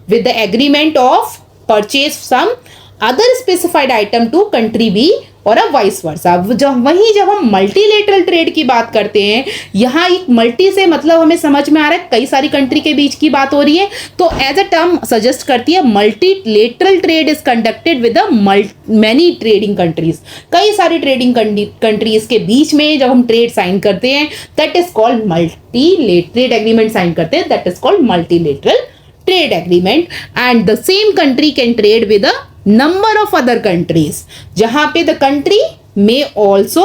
with the agreement of purchase some other specified item to country B और अब vice versa. जब हम multilateral trade की बात करते हैं, यहाँ एक मल्टी से मतलब हमें समझ में आ रहा है कई सारी कंट्री के बीच की बात हो रही है, तो एज अ टर्म सजेस्ट करती है multilateral trade is conducted with many trading countries. कई सारी ट्रेडिंग कंट्रीज के बीच में जब हम ट्रेड साइन करते हैं, that is called trade agreement sign करते हैं, that is called multilateral trade agreement. And the same country can trade with a number of other countries, जहां पे द कंट्री में also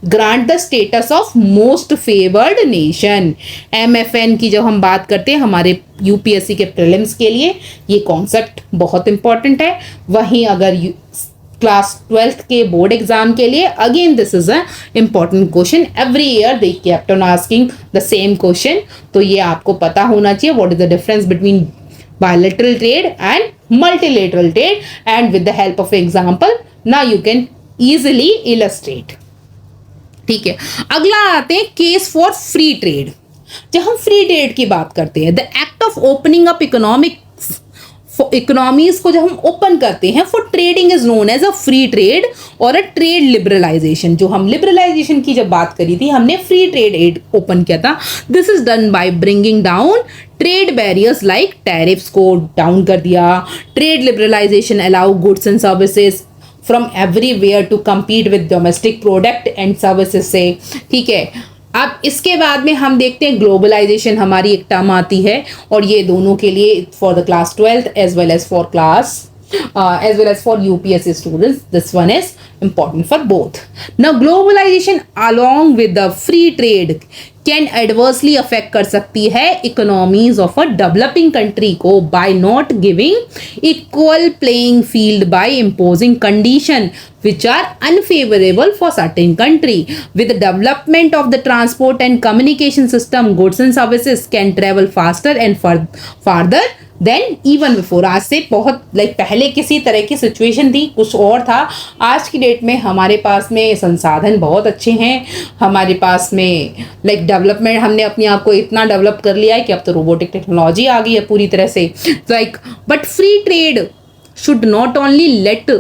grant the status of most favoured nation. MFN की जब हम बात करते हैं हमारे यूपीएससी के प्रीलिम्स के लिए, ये कॉन्सेप्ट बहुत इंपॉर्टेंट है। वहीं अगर क्लास 12th के बोर्ड एग्जाम के लिए, again this is a important question, every year they kept on asking the same question. तो ये आपको पता होना चाहिए, what is the difference between bilateral trade and multilateral trade, and with the help of example now you can easily illustrate। ठीक है, अगला आते हैं केस फॉर फ्री ट्रेड। जब हम फ्री ट्रेड की बात करते हैं, the act of opening up economies को जब हम ओपन करते हैं for trading is known as a free trade और अ ट्रेड लिबरलाइजेशन। जो हम लिबरलाइजेशन की जब बात करी थी, हमने फ्री ट्रेड ओपन किया था। This is done by bringing down trade barriers like tariffs को डाउन कर दिया। Trade liberalization allow goods and services from everywhere to compete with domestic product and services से। ठीक है, अब इसके बाद में हम देखते हैं ग्लोबलाइजेशन हमारी एक टर्म आती है, और ये दोनों के लिए for the class 12th as well as for UPSC students, this one is important for both. Now globalization along with the free trade can adversely affect कर सकती है economies of a developing country को by not giving equal playing field by imposing condition which are unfavorable for certain country. With the development of the transport and communication system, goods and services can travel faster and farther then even before. आज से बहुत पहले किसी तरह की situation थी, कुछ और था। आज की डेट में हमारे पास में संसाधन बहुत अच्छे हैं, हमारे पास में डेवलपमेंट, हमने अपने आप को इतना डेवलप कर लिया है कि अब तो रोबोटिक टेक्नोलॉजी आ गई है पूरी तरह से। But free trade should not only let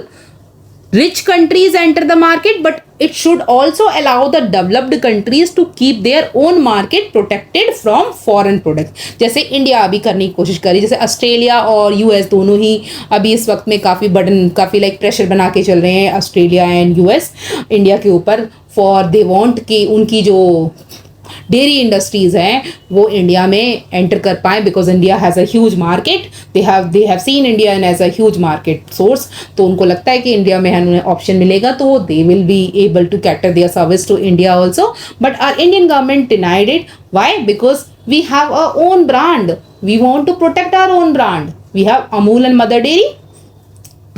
rich countries enter the market, but it should also allow the developed countries to keep their own market protected from foreign products। जैसे India अभी करने की कोशिश करी, जैसे ऑस्ट्रेलिया और US दोनों ही अभी इस वक्त में काफ़ी प्रेशर बना के चल रहे हैं, ऑस्ट्रेलिया एंड US इंडिया के ऊपर, फॉर दे वांट कि उनकी जो डेयरी इंडस्ट्रीज हैं वो इंडिया में एंटर कर पाए, because India has a huge market, they have seen India as a huge market source. तो उनको लगता है कि इंडिया में हमें ऑप्शन मिलेगा तो they will be able to cater their service to India also. But our Indian government denied it. Why? Because we have a own brand, we want to protect our own brand. We have Amul and Mother Dairy.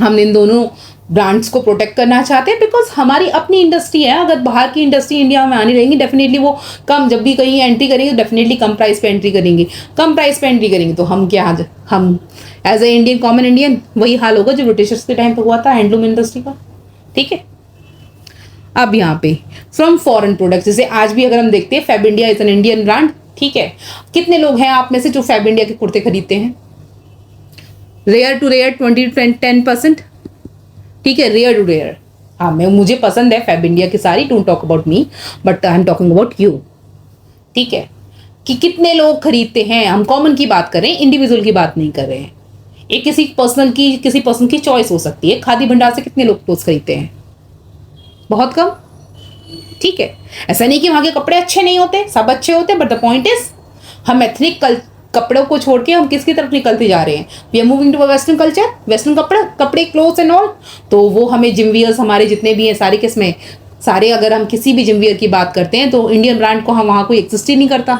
हम इन दोनों brands को protect करना चाहते हैं, because हमारी अपनी industry है। अगर बाहर की इंडस्ट्री इंडिया में आनी रहेंगी, डेफिनेटली वो कम, जब भी कहीं एंट्री करेंगे तो डेफिनेटली कम प्राइस पे एंट्री करेंगे। कम प्राइस पे एंट्री करेंगे तो हम क्या, हम as a Indian, common Indian, वही हाल होगा जो ब्रिटिशर्स के टाइम पे हुआ था हैंडलूम इंडस्ट्री का। ठीक है, अब यहाँ पे फ्रॉम फॉरेन प्रोडक्ट्स, जैसे आज भी अगर हम देखते हैं Fabindia is an Indian brand. ठीक है, कितने लोग हैं आप में से जो फैब इंडिया के कुर्ते खरीदते हैं? Rare to rare 20-10%। ठीक है, रेयर टू रेयर। हाँ, मुझे पसंद है फैब इंडिया की sari, don't talk about me, but I am talking about you. ठीक है, कि कितने लोग खरीदते हैं, हम कॉमन की बात कर रहे हैं, इंडिविजुअल की बात नहीं कर रहे हैं। ये किसी पर्सन की चॉइस हो सकती है। खादी भंडार से कितने लोग क्लोथ्स खरीदते हैं? बहुत कम। ठीक है, ऐसा नहीं कि वहां के कपड़े अच्छे नहीं होते, सब अच्छे होते, बट द पॉइंट इज हम एथनिक कपड़ों को छोड़ के हम किसकी तरफ निकलते जा रहे हैं? We are moving to western culture, western कपड़े क्लोथ्स एंड ऑल। तो वो हमें जिम वियर्स हमारे जितने भी हैं सारे किसमें, सारे अगर हम किसी भी जिम वियर की बात करते हैं तो इंडियन ब्रांड को हम वहाँ कोई एग्जिस्ट ही नहीं करता।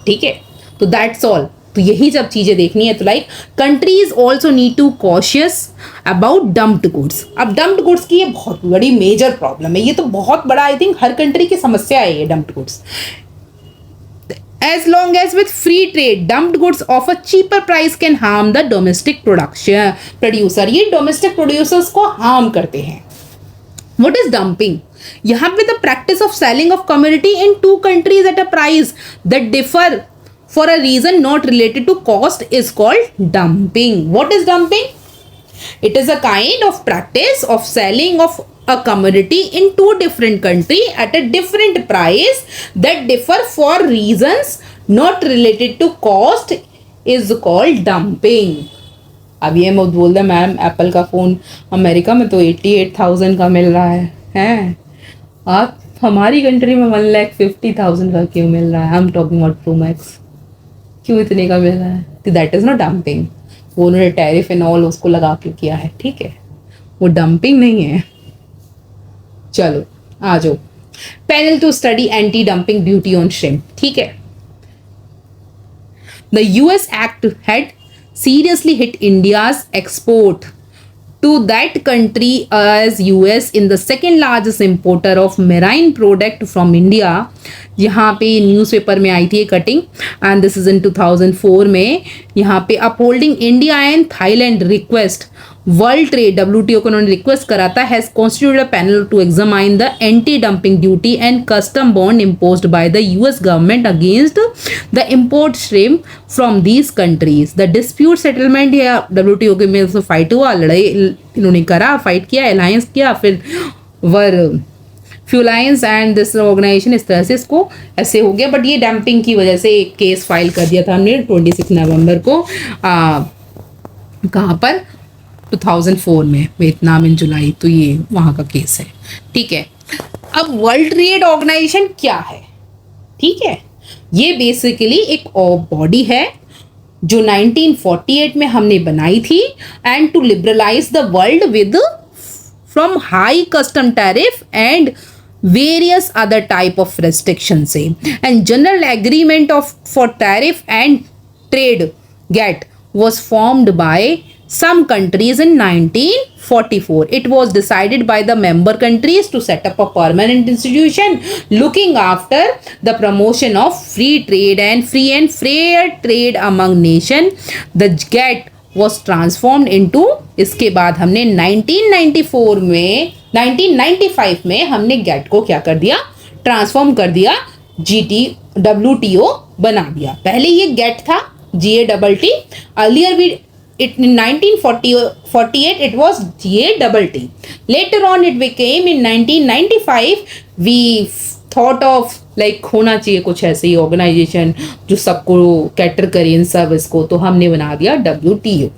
ठीक है, तो दैट्स ऑल। तो यही सब चीज़ें देखनी है। तो like countries also need to cautious about dumped goods. अब डम्प्ड गुड्स की ये बहुत बड़ी मेजर प्रॉब्लम है, ये तो बहुत बड़ा, आई थिंक हर कंट्री की समस्या है ये dumped goods. As long as with free trade, dumped goods of a cheaper price can harm the domestic producer. ये domestic producers को harm करते हैं। What is dumping? यहाँ पे the practice of selling of commodity in two countries at a price that differ for a reason not related to cost is called dumping. What is dumping? It is a kind of practice of selling of a commodity in two different countries at a different price that differ for reasons not related to cost is called dumping. अब ये मत बोल दे ma'am, Apple का phone America में तो 88,000 का मिल रहा है, आप हमारी कंट्री में 1,50,000 का क्यों मिल रहा है? I am talking about pro max, क्यों इतने का मिल रहा है? तो दैट इज़ नॉट डंपिंग। वो उन्होंने टैरिफ एंड ऑल उसको लगा के किया है। ठीक है, वो डंपिंग नहीं है। चलो आ जाओ, panel to study anti dumping duty on shrimp. ठीक है, the US act had seriously hit India's export to that country as US in the second largest importer of marine product from India. यहाँ पे newspaper में आई थी cutting, and this is in 2004 में। यहाँ पे upholding India and Thailand request world trade, WTO को उन्होंने रिक्वेस्ट करा था, has constituted a panel to examine the anti dumping duty and custom bond imposed by the US government against the import shrimp from these countries. The dispute settlement, या WTO के में fight हुआ, लड़ाई इन्होंने करा, fight किया, alliance किया, फिर वर फ्यूलाइंस एंड दिस ऑर्गेनाइजेशन, इस तरह से इसको ऐसे हो गया। बट ये डंपिंग की वजह से एक केस फाइल कर दिया था हमने 26 नवंबर को, कहाँ पर, 2004 में, वियतनाम इन जुलाई। तो ये वहाँ का केस है। ठीक है, अब वर्ल्ड ट्रेड ऑर्गेनाइजेशन क्या है? ठीक है, ये बेसिकली एक बॉडी है जो 1948 में हमने बनाई थी, and to liberalise the world with from high custom tariff and various other type of restrictions से, and general agreement of for tariff and trade GATT was formed by some countries in 1944. It was decided by the member countries to set up a permanent institution looking after the promotion of free trade and free and fair trade among nation. The GATT was transformed into, इसके बाद हमने 1995 में हमने GATT को क्या कर दिया, transform कर दिया, WTO बना दिया। पहले ये GATT था, GATT, earlier we in 1948 it was GATT. Later on it became in 1995 we thought of like होना चाहिए कुछ ऐसे ही ऑर्गेनाइजेशन जो सबको कैटर करे इन सर्विस को, तो हमने बना दिया WTO।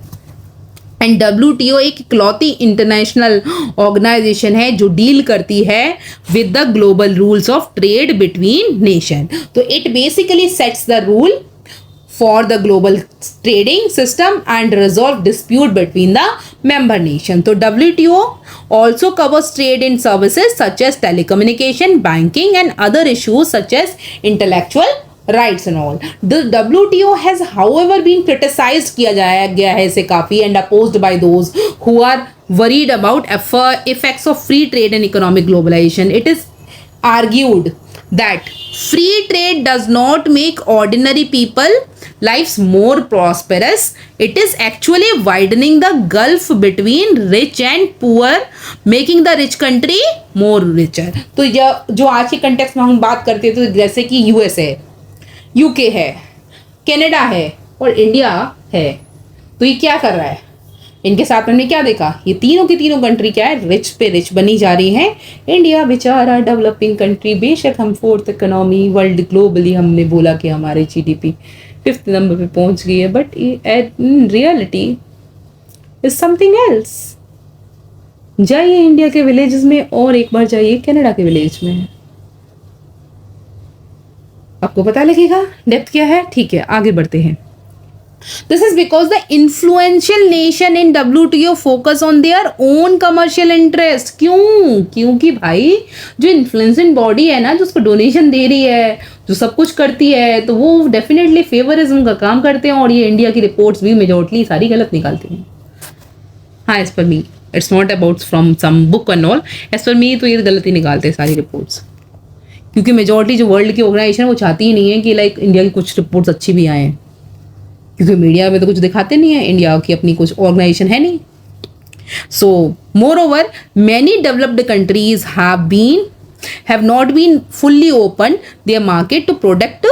एंड WTO एक इकलौती इंटरनेशनल ऑर्गेनाइजेशन है जो डील करती है with the global rules of trade between nation. तो it basically sets the rule for the global trading system and resolve dispute between the member nation. So WTO also covers trade in services such as telecommunication, banking and other issues such as intellectual rights and all. The WTO has however been criticized किया गया है इसे काफ़ी and opposed by those who are worried about effects of free trade and economic globalization. It is argued that free trade does not make ordinary people lives more prosperous. It is actually widening the gulf between rich and poor, making the rich country more richer. तो यह जो आज के context में हम बात करते हैं, तो जैसे कि यूएस है, यूके है, कनाडा है और इंडिया है, तो ये क्या कर रहा है? इनके साथ हमने क्या देखा? ये तीनों की तीनों कंट्री क्या है? रिच पे रिच बनी जा रही हैं. इंडिया बेचारा डेवलपिंग कंट्री, बेशक हम 4th इकोनॉमी वर्ल्ड ग्लोबली हमने बोला कि हमारे जीडीपी 5th नंबर पे पहुंच गई है, but in reality is something else. जाइए इंडिया के विलेजेस में और एक बार जाइए कनाडा के विलेज में, आपको पता लगेगा डेप्थ क्या है. ठीक है, आगे बढ़ते हैं. This is because the influential nation in WTO focus on their own commercial interest. क्यों? क्योंकि भाई जो इन्फ्लुएंसिंग बॉडी है ना, जो उसको डोनेशन दे रही है, जो सब कुछ करती है, तो वो डेफिनेटली फेवरिज्म का काम करते हैं. और ये इंडिया की रिपोर्ट्स भी मेजॉरिटी सारी गलत निकालती हैं. हाँ, as per me, it's not about from some book and all. As per me तो ये गलती निकालते हैं सारी रिपोर्ट्स, क्योंकि मेजॉरिटी जो वर्ल्ड की ऑर्गेनाइजेशन वो चाहती ही नहीं है कि लाइक इंडिया की कुछ रिपोर्ट्स अच्छी भी आए, क्योंकि मीडिया में तो कुछ दिखाते नहीं है, इंडिया की अपनी कुछ ऑर्गेनाइजेशन है नहीं. So moreover many developed countries have not been fully open their market to product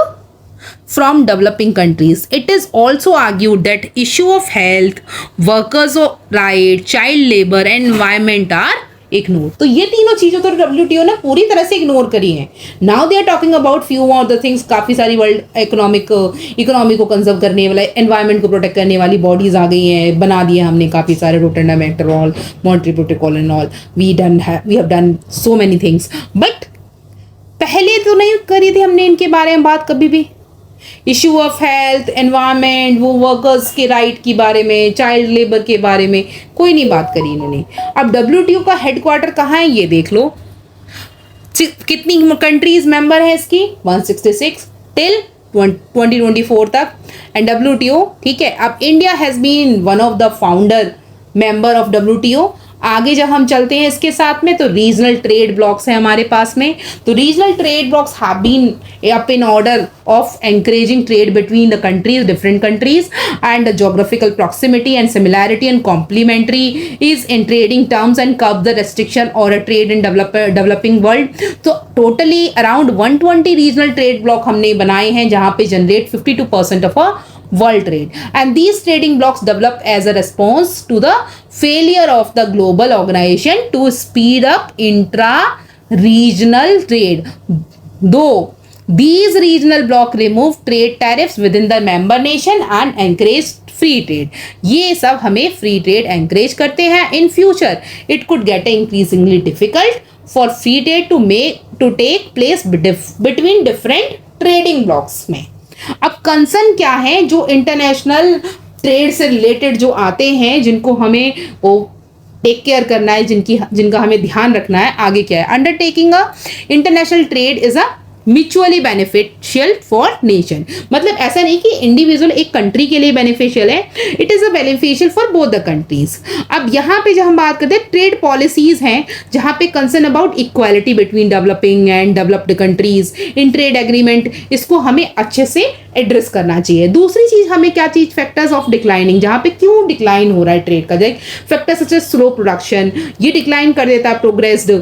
from developing countries. It is also argued that issue of health, workers' rights, child labor and environment are ignore. तो ये तीनों चीजों तो WTO ने पूरी तरह से ignore करी हैं. Now they are talking about few of the things. काफी सारी वर्ल्ड इकोनॉमी को कंजर्व करने वाला, एनवायरमेंट को प्रोटेक्ट करने वाली बॉडीज आ गई हैं, बना दिए हमने काफी सारे, Rotterdam act and all, Montreal protocol and all. We have done so many things, but पहले तो नहीं करी थी हमने इनके बारे में बात कभी भी. इशू ऑफ हेल्थ, एनवायरनमेंट, वो वर्कर्स के राइट के बारे में, चाइल्ड लेबर के बारे में कोई नहीं बात करी इन्होंने. अब WTO का हेडक्वार्टर कहाँ है ये देख लो. कितनी कंट्रीज मेंबर है इसकी? 166 टिल 2024 तक. एंड WTO, ठीक है. अब India has been one of the founder member of WTO. आगे जब हम चलते हैं इसके साथ में, तो रीजनल ट्रेड ब्लॉक्स हैं हमारे पास में. तो regional trade blocks have been up in order of encouraging trade between the countries, different countries, and the geographical proximity and similarity and complementary is in trading terms and curb the restriction और a trade in developing world. तो totally around 120 regional trade block हमने बनाए हैं, जहां पे generate 52% of a world trade, and these trading blocks developed as a response to the failure of the global organization to speed up intra-regional trade. Though these regional blocks remove trade tariffs within the member nation and encourage free trade. ये सब हमें free trade encourage करते हैं. In future, it could get increasingly difficult for free trade to take place between different trading blocks में. अब concern क्या है? जो इंटरनेशनल ट्रेड से रिलेटेड जो आते हैं, जिनको हमें वो टेक केयर करना है, जिनका हमें ध्यान रखना है, आगे क्या है? Undertaking a international trade is a mutually beneficial for nation. मतलब ऐसा नहीं कि इंडिविजुअल एक कंट्री के लिए बेनिफिशियल है, it is a beneficial for both the countries. अब यहाँ पे जब हम बात करते हैं, ट्रेड पॉलिसीज हैं जहाँ पे concern about equality between developing and developed countries in trade agreement, इसको हमें अच्छे से एड्रेस करना चाहिए. दूसरी चीज हमें क्या चीज? फैक्टर्स ऑफ डिक्लाइनिंग, जहाँ पे क्यों डिक्लाइन हो रहा है ट्रेड का, factor such as slow production, ये डिक्लाइन कर देता है progressed,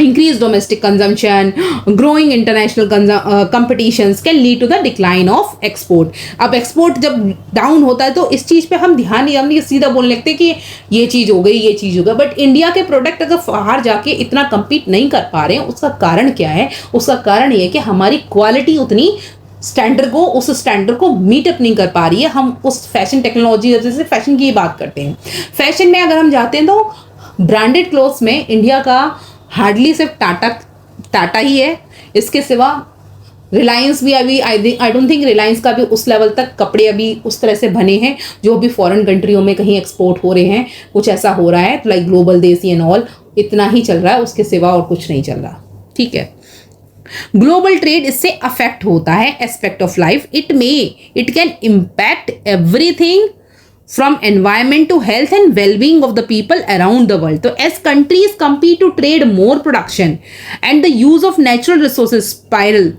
increased domestic consumption, growing international competitions can lead to the decline of export. अब एक्सपोर्ट जब डाउन होता है तो इस चीज़ पे हम ध्यान नहीं, हम सीधा बोलने लगते कि ये चीज़ हो गई, ये चीज़ हो गई. बट इंडिया के प्रोडक्ट अगर बाहर जाके इतना compete नहीं कर पा रहे हैं, उसका कारण क्या है? उसका कारण ये है कि हमारी क्वालिटी उतनी उस स्टैंडर्ड को मीट अप नहीं कर पा रही है. हम उस फैशन टेक्नोलॉजी, जैसे फैशन की बात करते हैं, फैशन में अगर हम जाते हैं तो ब्रांडेड क्लोथ्स में इंडिया का हार्डली सिर्फ टाटा ही है. इसके सिवा रिलायंस भी अभी आई डोंट थिंक रिलायंस का भी उस लेवल तक कपड़े अभी उस तरह से बने हैं जो अभी फॉरेन कंट्रियों में कहीं एक्सपोर्ट हो रहे हैं. कुछ ऐसा हो रहा है लाइक ग्लोबल देसी एंड ऑल, इतना ही चल रहा है, उसके सिवा और कुछ नहीं चल रहा. ठीक है. ग्लोबल ट्रेड इससे अफेक्ट होता है aspect of life. It can impact everything from environment to health and well-being of the people around the world. So as countries compete to trade more production and the use of natural resources spiral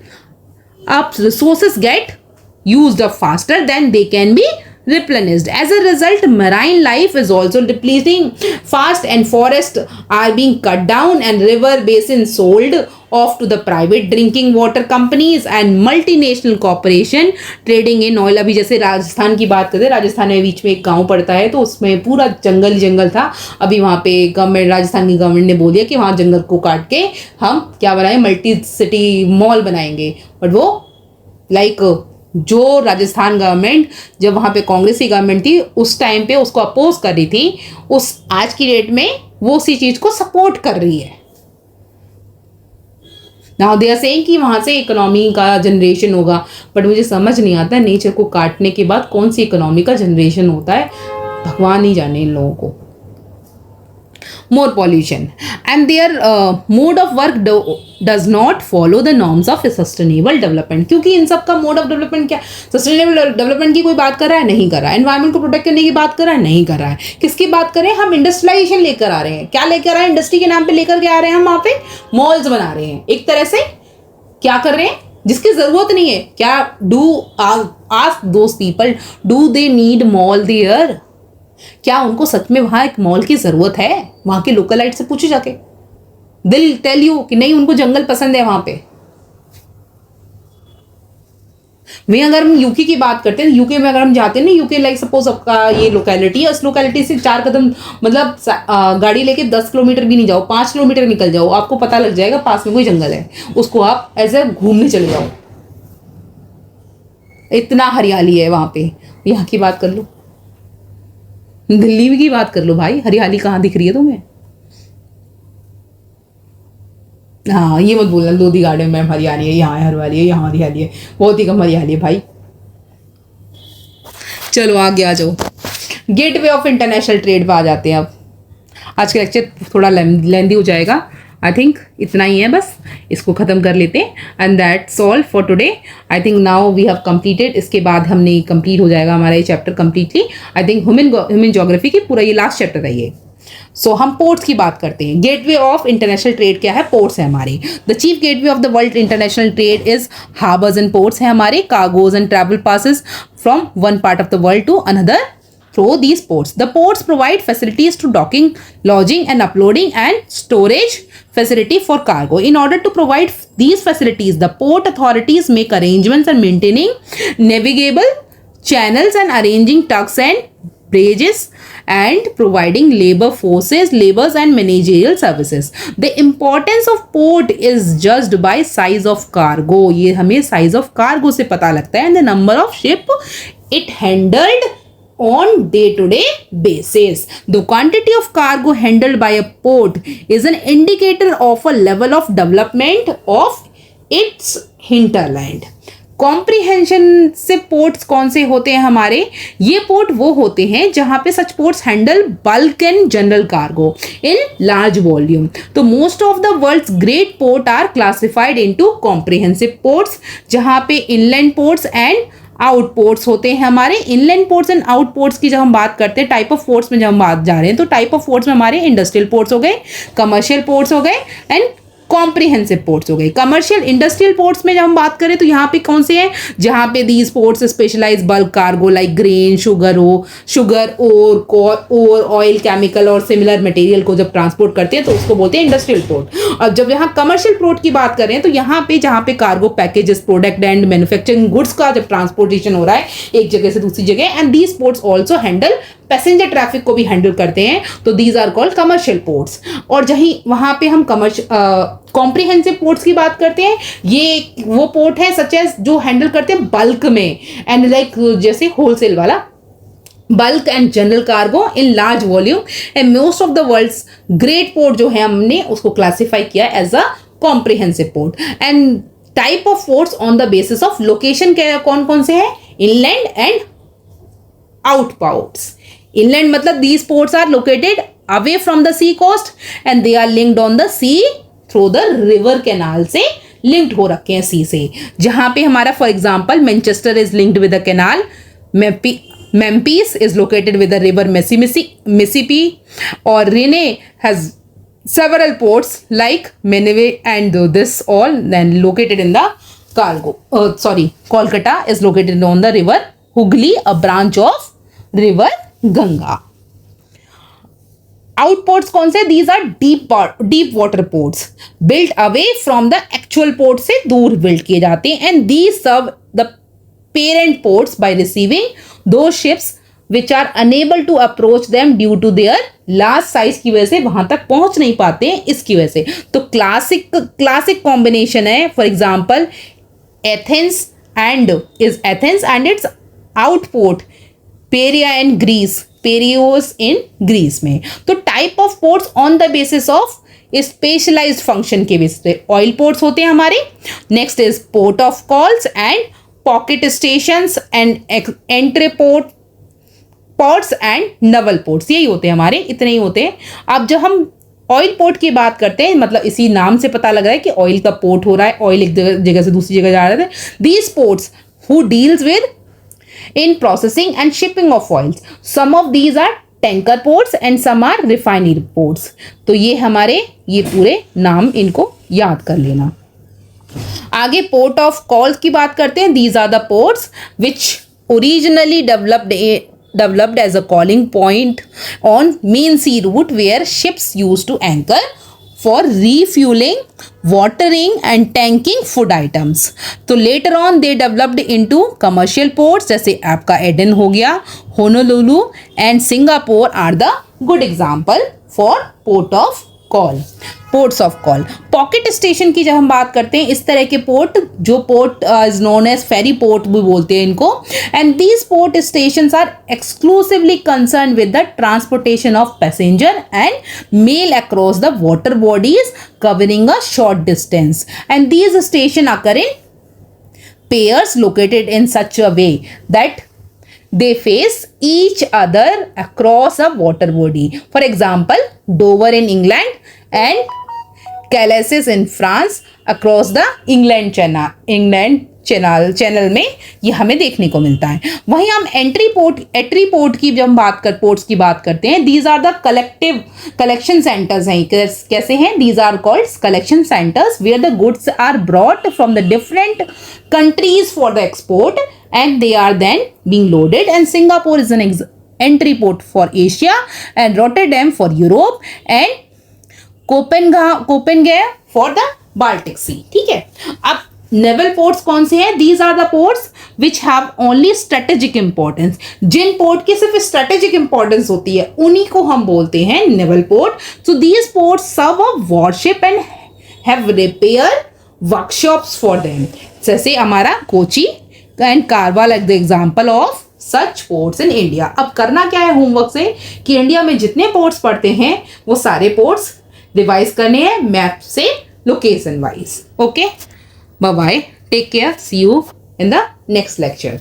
up, resources get used up faster than they can be replenished. As a result, marine life is also depleting fast and forests are being cut down and river basins sold off to the private drinking water companies and multinational corporation trading in oil. अभी जैसे राजस्थान की बात करते हैं, राजस्थान में बीच में एक गांव पड़ता है, तो उसमें पूरा जंगल जंगल था. अभी वहाँ पे गवर्नमेंट, राजस्थान की गवर्नमेंट ने बोल दिया कि वहाँ जंगल को काट के हम क्या बनाएं, मल्टी सिटी मॉल बनाएंगे. बट वो जो राजस्थान गवर्नमेंट, जब वहाँ पे कांग्रेस की गवर्नमेंट थी, उस टाइम पे उसको अपोज कर रही थी, उस आज की डेट में वो उसी चीज को सपोर्ट कर रही है. नाउ दे आर सेइंग कि वहां से इकोनॉमी का जनरेशन होगा, बट मुझे समझ नहीं आता नेचर को काटने के बाद कौन सी इकोनॉमी का जनरेशन होता है. भगवान ही जाने इन लोगों को. more pollution and their mode of work does not follow the norms of sustainable development. क्योंकि इन सब का मोड ऑफ डेवलपमेंट क्या, सस्टेनेबल डेवलपमेंट की कोई बात कर रहा है, नहीं कर रहा है. एनवायरमेंट को प्रोटेक्ट करने की बात कर रहा है, नहीं कर रहा है. किसकी बात करें हम, इंडस्ट्रियलाइजेशन लेकर आ रहे हैं. क्या लेकर आ रहे हैं, इंडस्ट्री के नाम पे लेकर के आ रहे हैं, हम वहाँ पे मॉल्स बना रहे हैं. एक तरह से क्या कर रहे हैं जिसकी जरूरत नहीं है. क्या do ask those people, do they need mall there? क्या उनको सच में वहां एक मॉल की जरूरत है? वहां के लोकलाइट से पूछो जाके, दिल टेल यू कि नहीं, उनको जंगल पसंद है वहां पे. मैं अगर हम यूके की बात करते हैं, यूके में अगर हम जाते हैं ना, यूके लाइक सपोज आपका ये लोकेलिटी है, उस लोकेलिटी से 4 कदम मतलब गाड़ी लेके 10 किलोमीटर भी नहीं जाओ, 5 किलोमीटर निकल जाओ, आपको पता लग जाएगा पास में कोई जंगल है. उसको आप ऐसे घूमने चले जाओ, इतना हरियाली है वहां पे. यहाँ की बात कर लो, दिल्ली की बात कर लो भाई, हरियाली कहाँ दिख रही है तुम्हें? हाँ, ये मत बोलना लोधी गार्डन में हरियाली है, यहाँ हरियाली है, यहाँ हरियाली है. बहुत ही कम हरियाली है भाई. चलो आगे आ जाओ. गेटवे ऑफ इंटरनेशनल ट्रेड पे आ जाते हैं. अब आज का लेक्चर थोड़ा लेंदी हो जाएगा, आई थिंक इतना ही है, बस इसको ख़त्म कर लेते हैं. And that's all for today. I think now we have completed. इसके बाद हमने कंप्लीट हो जाएगा हमारा ये chapter completely. I think human geography की पूरा ये लास्ट चैप्टर है ये. सो हम पोर्ट्स की बात करते हैं. गेटवे ऑफ इंटरनेशनल ट्रेड क्या है? पोर्ट्स है हमारे. The chief gateway of the world international trade is harbours and ports है हमारे. Cargoes and travel passes from one part of the world to another through these ports. The ports provide facilities to docking, lodging and uploading and storage facility for cargo. In order to provide these facilities, the port authorities make arrangements and maintaining navigable channels and arranging tugs and bridges and providing labors and managerial services. The importance of port is judged by size of cargo. ये हमें size of cargo से पता लगता है, and the number of ship it handled on day-to-day basis. The quantity of cargo handled by a port is an indicator of a level of development of its hinterland. Comprehension से ports कौन से होते हैं हमारे? ये port वो होते हैं जहां पे such ports handle bulk and general cargo in large volume. तो most of the world's great port are classified into comprehensive ports, जहां पे इनलैंड पोर्ट्स एंड आउटपोर्ट्स होते हैं हमारे. इनलैंड पोर्ट्स एंड आउटपोर्ट्स की जब हम बात करते हैं, टाइप ऑफ पोर्ट्स में जब हम बात जा रहे हैं, तो टाइप ऑफ पोर्ट्स में हमारे इंडस्ट्रियल पोर्ट्स हो गए, कमर्शियल पोर्ट्स हो गए एंड कॉम्प्रीहेंसिव पोर्ट्स हो गए. कमर्शियल इंडस्ट्रियल पोर्ट्स में जब हम बात करें तो यहाँ पे कौन से हैं? जहाँ पे these ports specialise bulk cargo like grain, sugar or oil, chemical और सिमिलर मटेरियल को जब ट्रांसपोर्ट करते हैं तो उसको बोलते हैं इंडस्ट्रियल पोर्ट. और जब यहाँ कमर्शियल पोर्ट की बात करें तो यहाँ पे जहाँ पे cargo, packages, product and manufacturing goods का जब ट्रांसपोर्टेशन हो रहा है एक जगह से दूसरी जगह, and these ports also handle passenger traffic को भी हैंडल करते हैं, तो these are called commercial ports. और जहीं वहां पे हम कॉम्प्रीहेंसिव पोर्ट्स की बात करते हैं, ये वो पोर्ट है सच एज जो हैंडल करते हैं बल्क में एंड लाइक जैसे होलसेल वाला bulk and general cargo in large volume. And most of the world's great port जो है हमने उसको क्लासिफाई किया as a comprehensive port. And type of ports on the basis of location कौन कौन से हैं? Inland and outports. Inland मतलब these ports are located away from the sea coast and they are linked on the sea through the river canal से linked हो रखे हैं sea से. जहाँ पे हमारा for example Manchester is linked with the canal, Memphis is located with the river Mississippi, or Rene has several ports like Nineveh, and this all then located in the Kolkata is located on the river Hooghly, a branch of river Ganga. Outports कौन से? These are deep water ports built away from the actual port से दूर build किए जाते हैं, and these serve the parent ports by receiving those ships which are unable to approach them due to their large size की वजह से वहां तक पहुंच नहीं पाते हैं इसकी वजह से. तो क्लासिक कॉम्बिनेशन है. For example Athens and its outport Piraeus and Greece, Piraeus in Greece में. तो type of ports on the basis of specialised function के बेसिस पे ऑयल पोर्ट्स होते हैं हमारे. Next is port of calls and packet stations and entrepot ports and naval ports. यही होते हैं हमारे, इतने ही होते हैं. अब जब हम ऑयल पोर्ट की बात करते हैं, मतलब इसी नाम से पता लग रहा है कि ऑयल का पोर्ट हो रहा है, ऑयल एक जगह से दूसरी जगह जा रहे थे. These ports who deals with in processing and shipping of oils. Some of these are tanker ports and some are refinery ports. तो ये हमारे ये पूरे नाम इनको याद कर लेना. आगे पोर्ट ऑफ कॉल्स की बात करते हैं. These are the ports which originally developed as a calling point on main sea route where ships used to anchor for refueling, watering and tanking food items. तो later on they developed into commercial ports जैसे आपका Aiden हो गया, Honolulu and Singapore are the good example for port of call. Ports of call. Pocket station की जब हम बात करते हैं, इस तरह के पोर्ट, जो port is known as ferry port भी बोलते हैं इनको, and these port stations are exclusively concern with the transportation of passenger and mail across the water bodies covering a short distance, and these station occur in pairs located in such a way that they face each other across a water body. For example, Dover in England and Calais in France across the England channel में ये हमें देखने को मिलता है. वहीं हम entry port की जब हम पोर्ट्स की बात करते हैं, these are the collection centres हैं. कैसे हैं? These are called collection centres where the goods are brought from the different countries for the export and they are then being loaded. And Singapore is an entry port for Asia, and Rotterdam for Europe, and Copenhagen for the Baltic Sea. ठीक है. अब naval ports कौन से हैं? These are the ports which have only strategic importance. जिन port की सिर्फ strategic importance होती है उन्हीं को हम बोलते हैं naval port. So these ports serve a warship and have repair workshops for them. जैसे हमारा कोची एंड कारवा like the example of such ports in India. अब करना क्या है होमवर्क से कि इंडिया में जितने पोर्ट्स पढ़ते हैं वो सारे पोर्ट्स रिवाइज करने हैं मैप से location wise. Okay, bye bye, take care, see you in the next lecture.